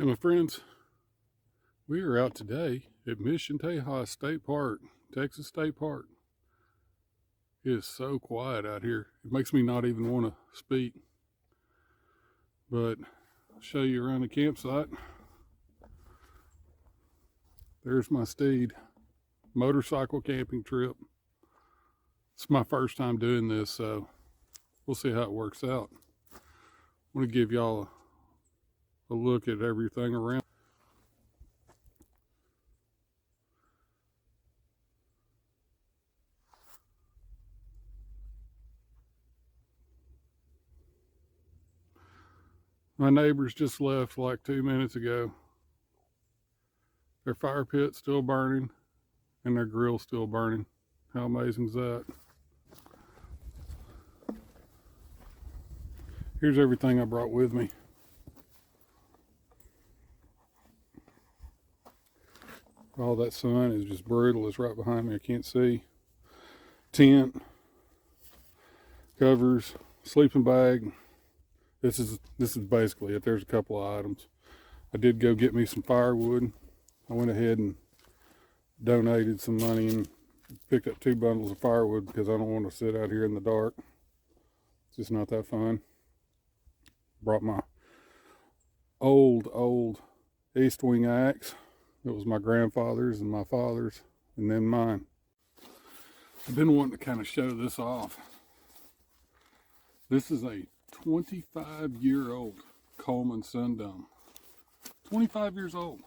Hey, my friends, we are out today at Mission Tejas State Park, Texas State Park. It is so quiet out here. It makes me not even want to speak. But I'll show you around the campsite. There's my steed. Motorcycle camping trip. It's my first time doing this, so we'll see how it works out. I want to give y'all a look at everything around. My neighbors just left like 2 minutes ago. Their fire pit's still burning and their grill's still burning. How amazing is that? Here's everything I brought with me. All that sun is just brutal. It's right behind me. I can't see. Tent, covers, sleeping bag. This is basically it. There's a couple of items. I did go get me some firewood. I went ahead and donated some money and picked up 2 bundles of firewood because I don't want to sit out here in the dark. It's just not that fun. Brought my old East Wing axe. It was my grandfather's and my father's and then mine. I've been wanting to kind of show this off. This is a 25-year-old Coleman Sundome. 25 years old.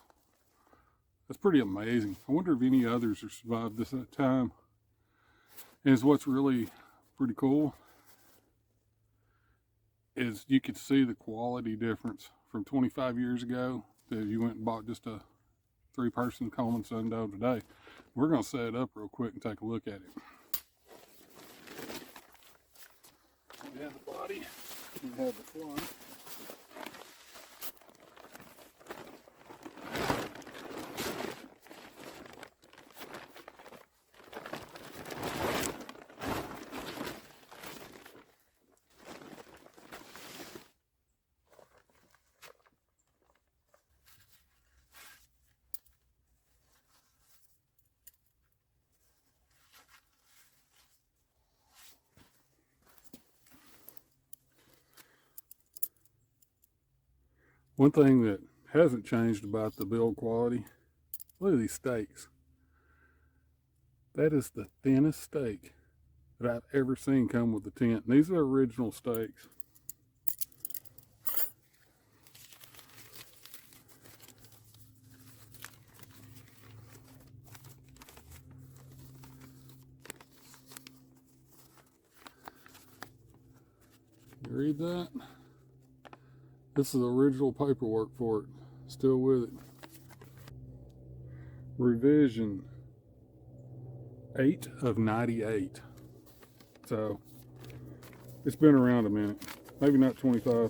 That's pretty amazing. I wonder if any others have survived this time. And what's really pretty cool is you could see the quality difference from 25 years ago to if you went and bought just a 3-person Coleman Sundome today. We're going to set it up real quick and take a look at it. We have the body, we have the front. One thing that hasn't changed about the build quality, look at these stakes. That is the thinnest stake that I've ever seen come with the tent. And these are original stakes. You read that? This is the original paperwork for it. Still with it. Revision 8 of 98. So it's been around a minute. Maybe not 25. I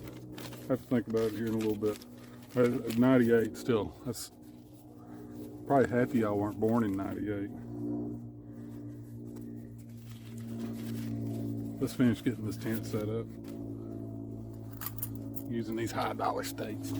have to think about it here in a little bit. 98 still. That's probably half of y'all weren't born in 98. Let's finish getting this tent set up. Using these high dollar steaks.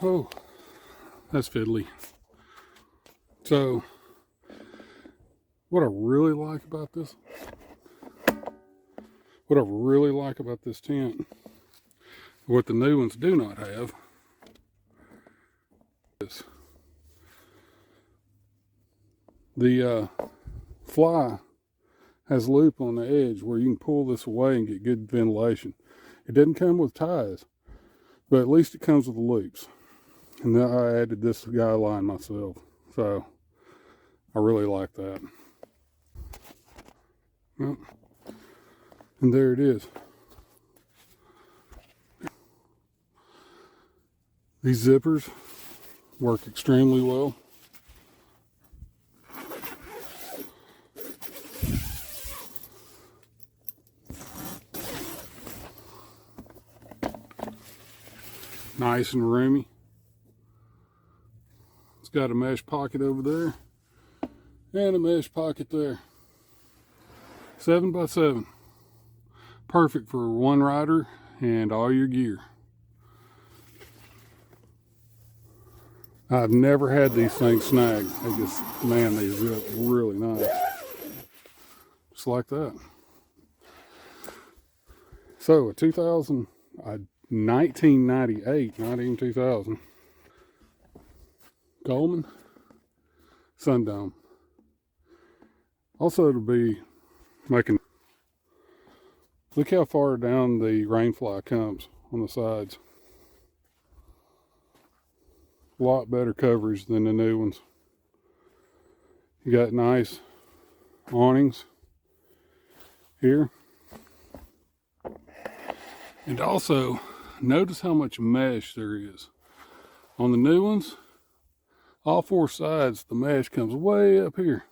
Oh, that's fiddly. So, what I really like about this tent, what the new ones do not have, is the fly has loop on the edge where you can pull this away and get good ventilation. It doesn't come with ties, but at least it comes with the loops. And then I added this guy line myself, so I really like that. Well, and there it is. These zippers work extremely well. Nice and roomy. It's got a mesh pocket over there and a mesh pocket there. 7x7. Perfect for one rider and all your gear. I've never had these things snag. They just, man, they zip really nice. Just like that. So a 1998, not even 2000. Coleman Sundome. Also to be making, look how far down the rainfly comes on the sides. A lot better coverage than the new ones. You got nice awnings here. And also, notice how much mesh there is. On the new ones, all four sides, the mesh comes way up here,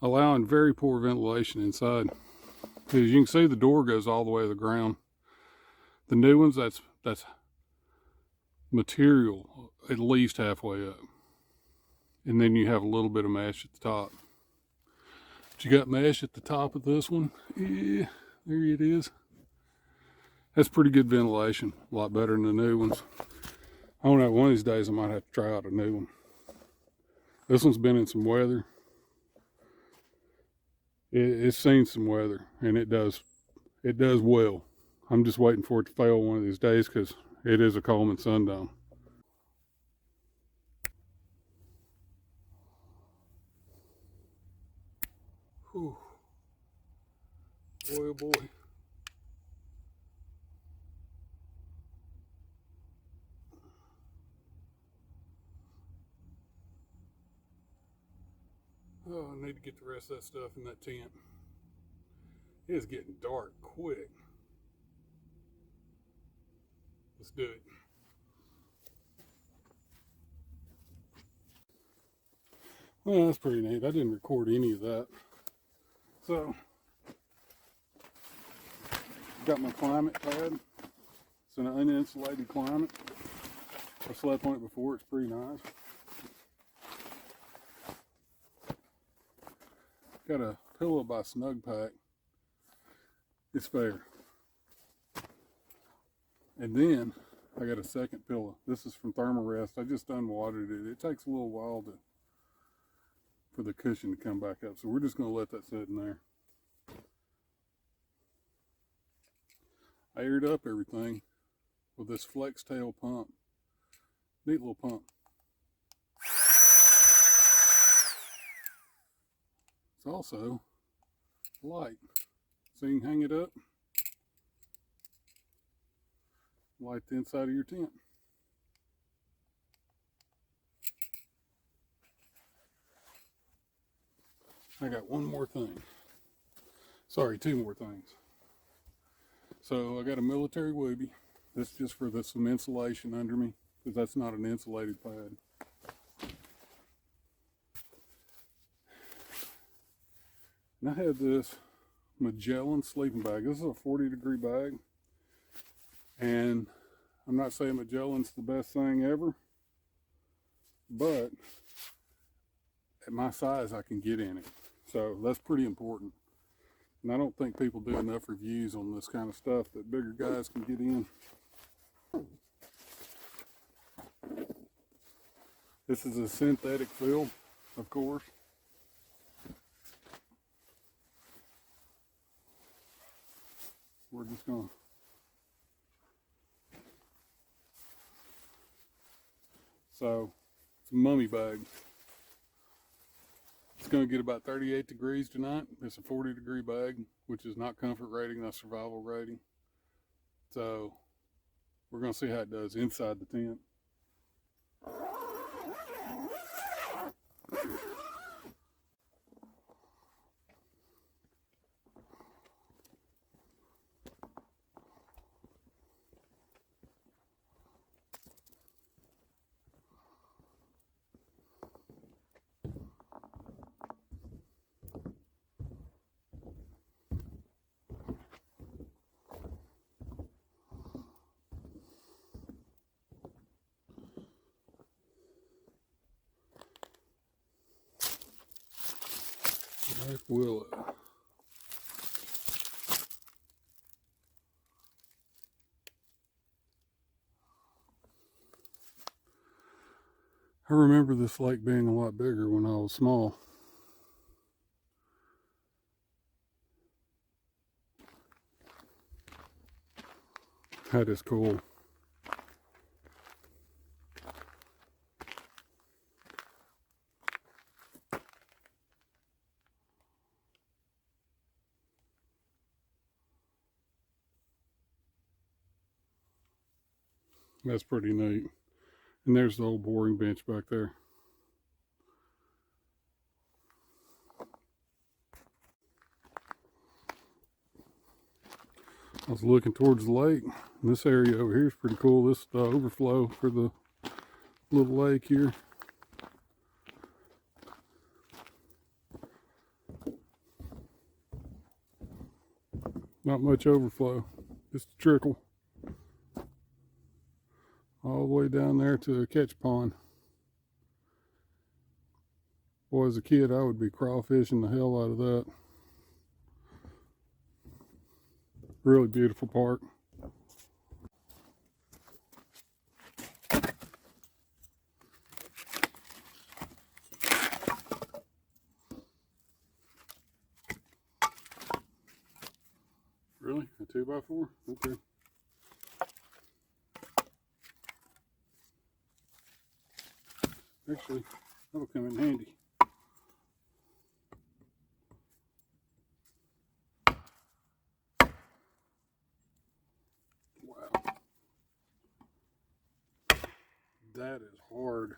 allowing very poor ventilation inside. As you can see, the door goes all the way to the ground. The new ones, that's material at least halfway up. And then you have a little bit of mesh at the top. But you got mesh at the top of this one. Yeah, there it is. That's pretty good ventilation. A lot better than the new ones. I don't know, one of these days I might have to try out a new one. This one's been in some weather. It's seen some weather, and it does well. I'm just waiting for it to fail one of these days because it is a Coleman Sundome. Whew. Boy, oh boy. Oh, I need to get the rest of that stuff in that tent. It is getting dark quick. Let's do it. Well, that's pretty neat. I didn't record any of that. So, got my climate pad. It's an uninsulated climate. I slept on it before. It's pretty nice. Got a pillow by Snug Pack. It's fair. And then I got a second pillow. This is from Thermarest. I just unwatered it. It takes a little while for the cushion to come back up. So we're just going to let that sit in there. I aired up everything with this flex tail pump. Neat little pump. It's also light. So you can hang it up. Light the inside of your tent. I got one more thing. Sorry, two more things. So I got a military whoopee. This is just for some insulation under me, because that's not an insulated pad. And I had this Magellan sleeping bag. This is a 40-degree bag. And I'm not saying Magellan's the best thing ever, but at my size I can get in it. So that's pretty important. And I don't think people do enough reviews on this kind of stuff that bigger guys can get in. This is a synthetic field, of course. We're just gonna so it's a mummy bag. It's gonna get about 38 degrees tonight. It's a 40-degree bag, which is not comfort rating, that's survival rating. So we're gonna see how it does inside the tent. Black willow. I remember this lake being a lot bigger when I was small. That is cool. That's pretty neat. And there's the old boring bench back there. I was looking towards the lake. And this area over here is pretty cool. This is the overflow for the little lake here. Not much overflow, just a trickle. All the way down there to a catch pond. Boy, as a kid, I would be crawfishing the hell out of that. Really beautiful park. Really? A 2x4? Okay. Actually, that'll come in handy. Wow. That is hard.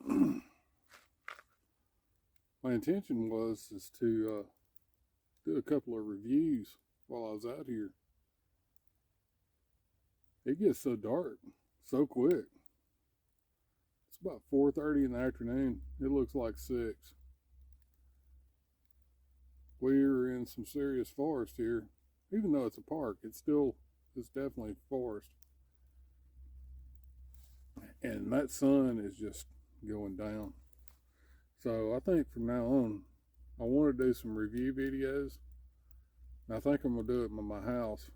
My intention was to do a couple of reviews while I was out here. It gets so dark so quick. It's about 4:30 in the afternoon. It looks like 6. We're in some serious forest here. Even though it's a park, it's definitely forest. And that sun is just going down. So I think from now on, I want to do some review videos. And I think I'm going to do it in my house,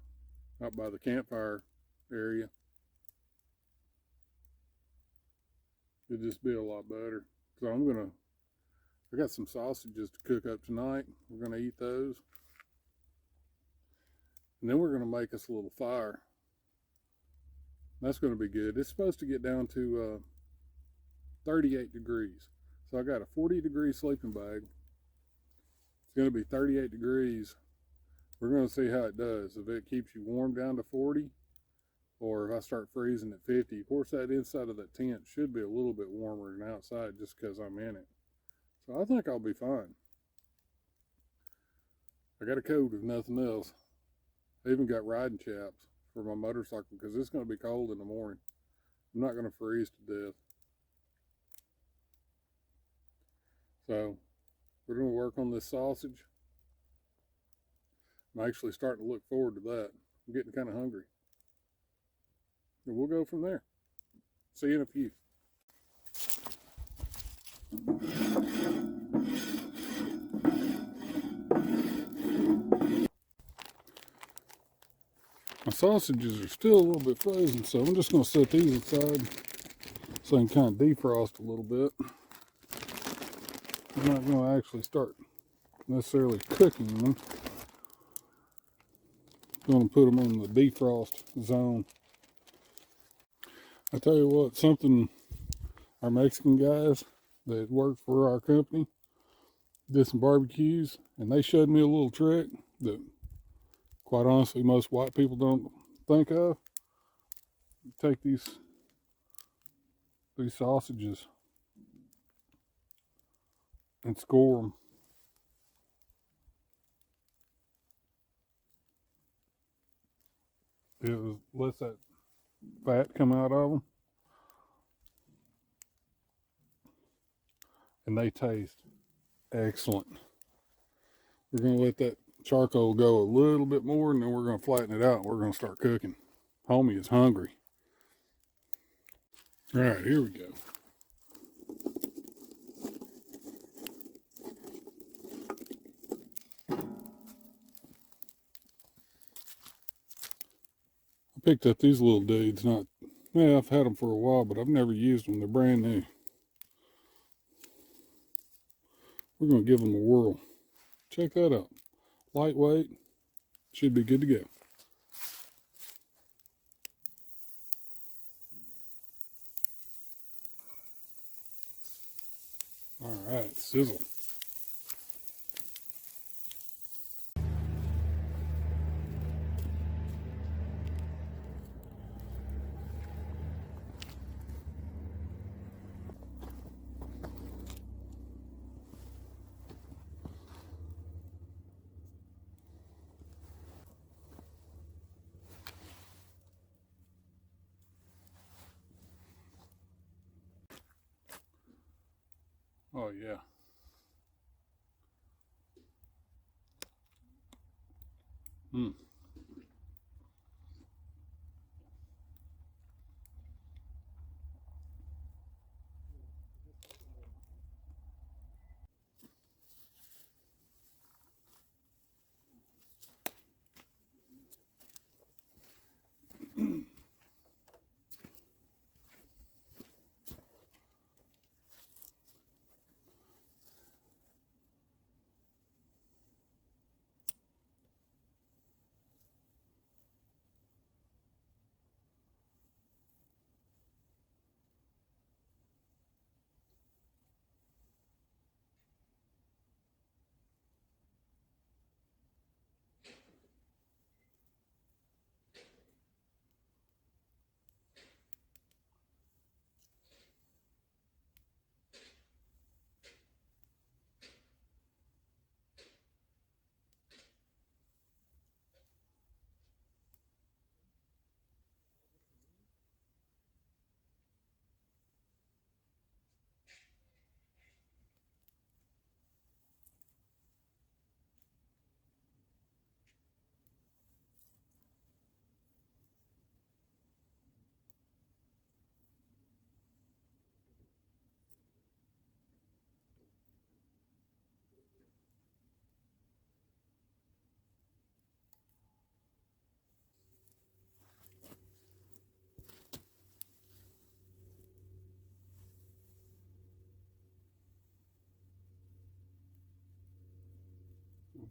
out by the campfire area. It'd just be a lot better. So I got some sausages to cook up tonight. We're going to eat those. And then we're going to make us a little fire. That's going to be good. It's supposed to get down to 38 degrees. So I got a 40-degree sleeping bag. It's going to be 38 degrees. We're going to see how it does. If it keeps you warm down to 40, or if I start freezing at 50. Of course, that inside of that tent should be a little bit warmer than outside just because I'm in it. So I think I'll be fine. I got a coat if nothing else. I even got riding chaps for my motorcycle because it's going to be cold in the morning. I'm not going to freeze to death. So we're going to work on this sausage. I'm actually starting to look forward to that. I'm getting kind of hungry. And we'll go from there. See you in a few. My sausages are still a little bit frozen, so I'm just going to set these aside so I can kind of defrost a little bit. I'm not going to actually start necessarily cooking them. I'm going to put them in the defrost zone. I tell you what, something our Mexican guys that work for our company did some barbecues, and they showed me a little trick that quite honestly most white people don't think of. You take these sausages and score them. It lets that fat come out of them, and they taste excellent. We're going to let that charcoal go a little bit more, and then we're going to flatten it out, and we're going to start cooking. Homie is hungry. All right, here we go. I picked up these little dudes. I've had them for a while, but I've never used them. They're brand new. We're going to give them a whirl. Check that out. Lightweight. Should be good to go. All right, sizzle. Oh, yeah. Mm.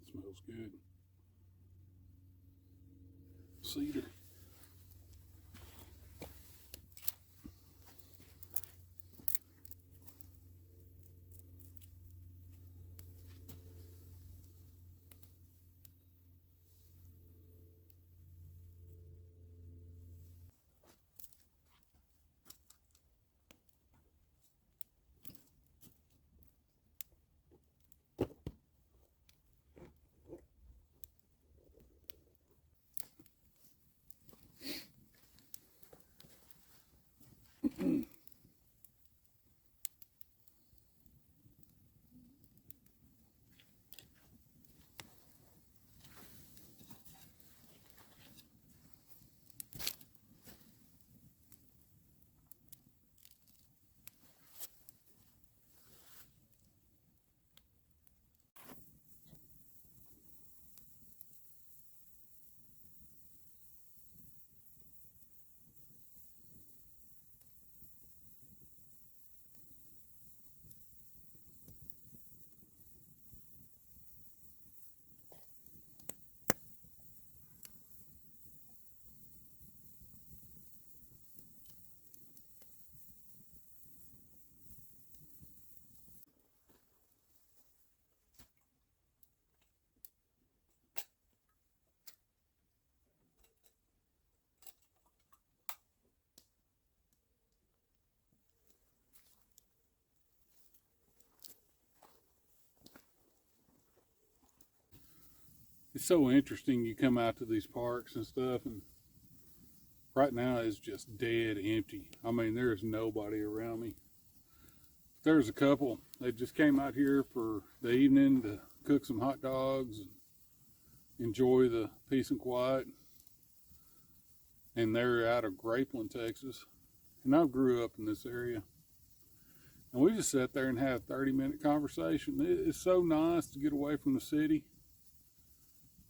It smells good. Cedar. It's so interesting. You come out to these parks and stuff, and right now it's just dead empty. I mean, there's nobody around me. There's a couple that just came out here for the evening to cook some hot dogs and enjoy the peace and quiet. And they're out of Grapeland, Texas. And I grew up in this area. And we just sat there and had a 30-minute conversation. It's so nice to get away from the city.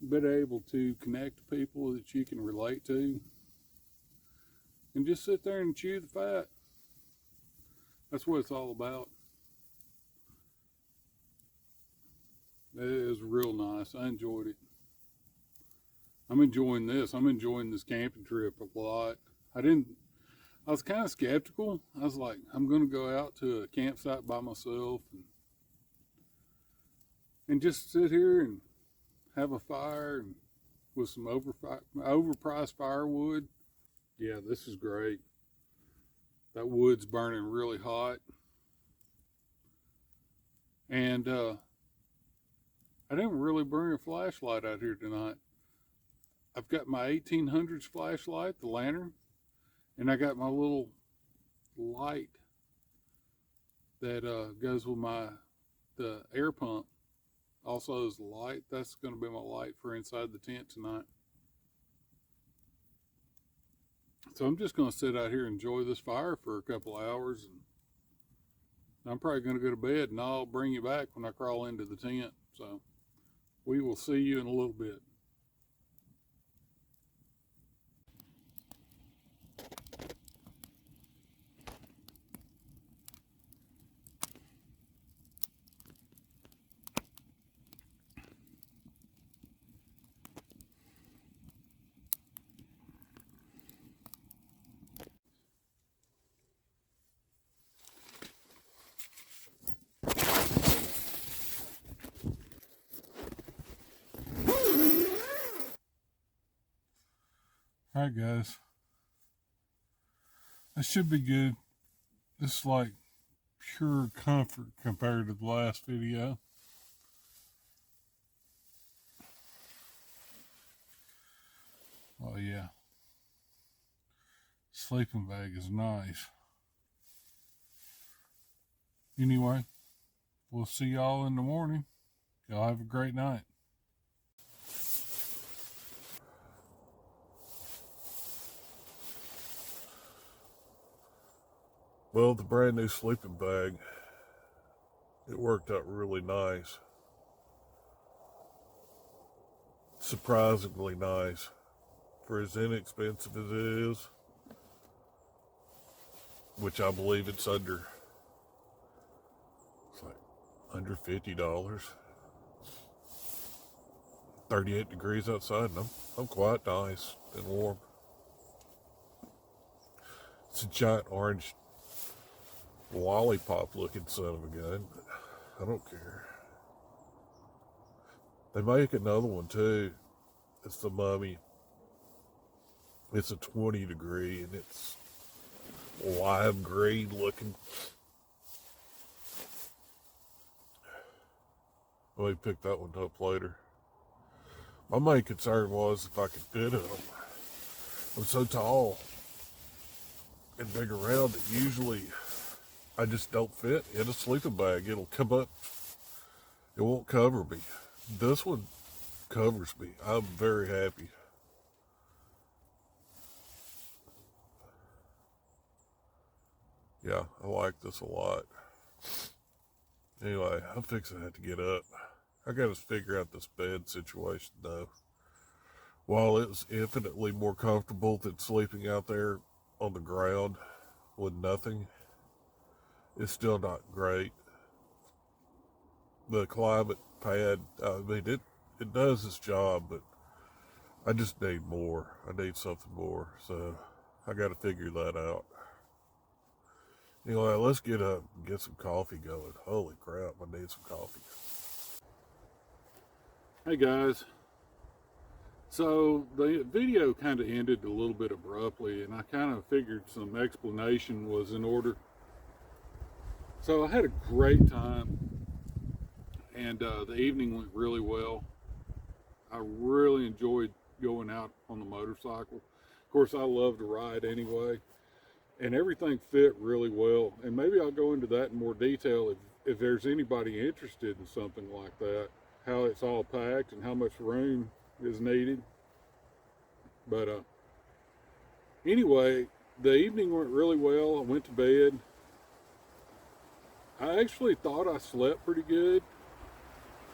Be able to connect to people that you can relate to. And just sit there and chew the fat. That's what it's all about. It is real nice. I enjoyed it. I'm enjoying this. I'm enjoying this camping trip a lot. I was kind of skeptical. I was like, I'm going to go out to a campsite by myself and just sit here and have a fire and with some overpriced firewood. Yeah, this is great. That wood's burning really hot. And I didn't really bring a flashlight out here tonight. I've got my 1800s flashlight, the lantern, and I got my little light that goes with the air pump. Also is the light. That's going to be my light for inside the tent tonight. So I'm just going to sit out here and enjoy this fire for a couple hours. And I'm probably going to go to bed, and I'll bring you back when I crawl into the tent. So we will see you in a little bit. Alright guys, that should be good. This is like pure comfort compared to the last video. Oh yeah, sleeping bag is nice. Anyway, we'll see y'all in the morning. Y'all have a great night. Well, the brand new sleeping bag, it worked out really nice. Surprisingly nice for as inexpensive as it is, which I believe it's like under $50. 38 degrees outside, and I'm quite nice and warm. It's a giant orange lollipop looking son of a gun, but I don't care. They make another one too. It's the Mummy. It's a 20 degree and it's lime green looking. I may pick that one up later. My main concern was if I could fit in them. I'm so tall and big around that usually I just don't fit in a sleeping bag. It'll come up. It won't cover me. This one covers me. I'm very happy. Yeah, I like this a lot. Anyway, I'm fixing to have to get up. I gotta figure out this bed situation though. While it's infinitely more comfortable than sleeping out there on the ground with nothing, it's still not great. The climate pad, I mean, it does its job, but I just need more. I need something more, so I gotta figure that out. Anyway, let's get up and get some coffee going. Holy crap, I need some coffee. Hey guys, so the video kind of ended a little bit abruptly, and I kind of figured some explanation was in order. So I had a great time, and the evening went really well. I really enjoyed going out on the motorcycle. Of course, I love to ride anyway, and everything fit really well. And maybe I'll go into that in more detail if there's anybody interested in something like that, how it's all packed and how much room is needed. But anyway, the evening went really well. I went to bed. I actually thought I slept pretty good,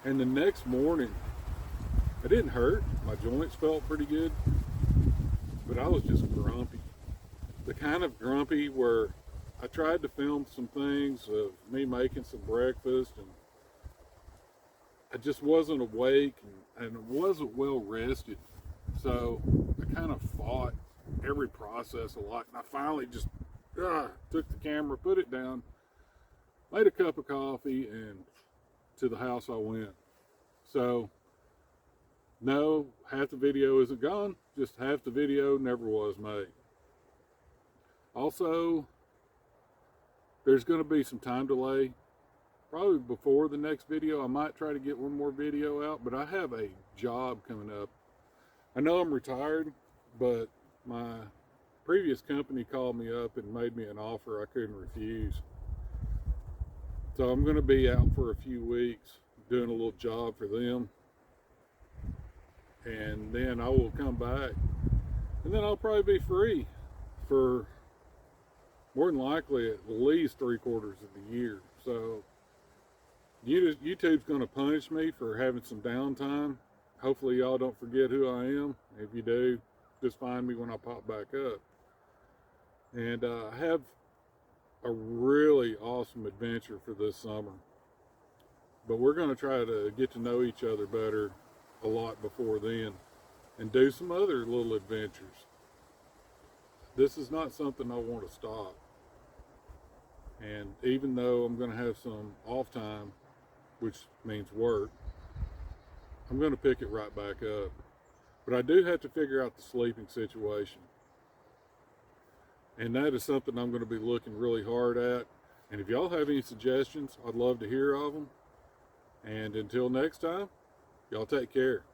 and the next morning it didn't hurt. My joints felt pretty good, but I was just grumpy. The kind of grumpy where I tried to film some things of me making some breakfast, and I just wasn't awake and wasn't well rested. So I kind of fought every process a lot, and I finally just took the camera, put it down, made a cup of coffee, and to the house I went. So no, half the video isn't gone, just half the video never was made. Also, there's going to be some time delay. Probably before the next video, I might try to get one more video out, but I have a job coming up. I know I'm retired, but my previous company called me up and made me an offer I couldn't refuse. So I'm going to be out for a few weeks doing a little job for them. And then I will come back. And then I'll probably be free for more than likely at least 3/4 of the year. So YouTube's going to punish me for having some downtime. Hopefully y'all don't forget who I am. If you do, just find me when I pop back up. And I have a really awesome adventure for this summer. But we're going to try to get to know each other better a lot before then and do some other little adventures. This is not something I want to stop. And even though I'm going to have some off time, which means work, I'm going to pick it right back up. But I do have to figure out the sleeping situation. And that is something I'm going to be looking really hard at. And if y'all have any suggestions, I'd love to hear of them. And until next time, y'all take care.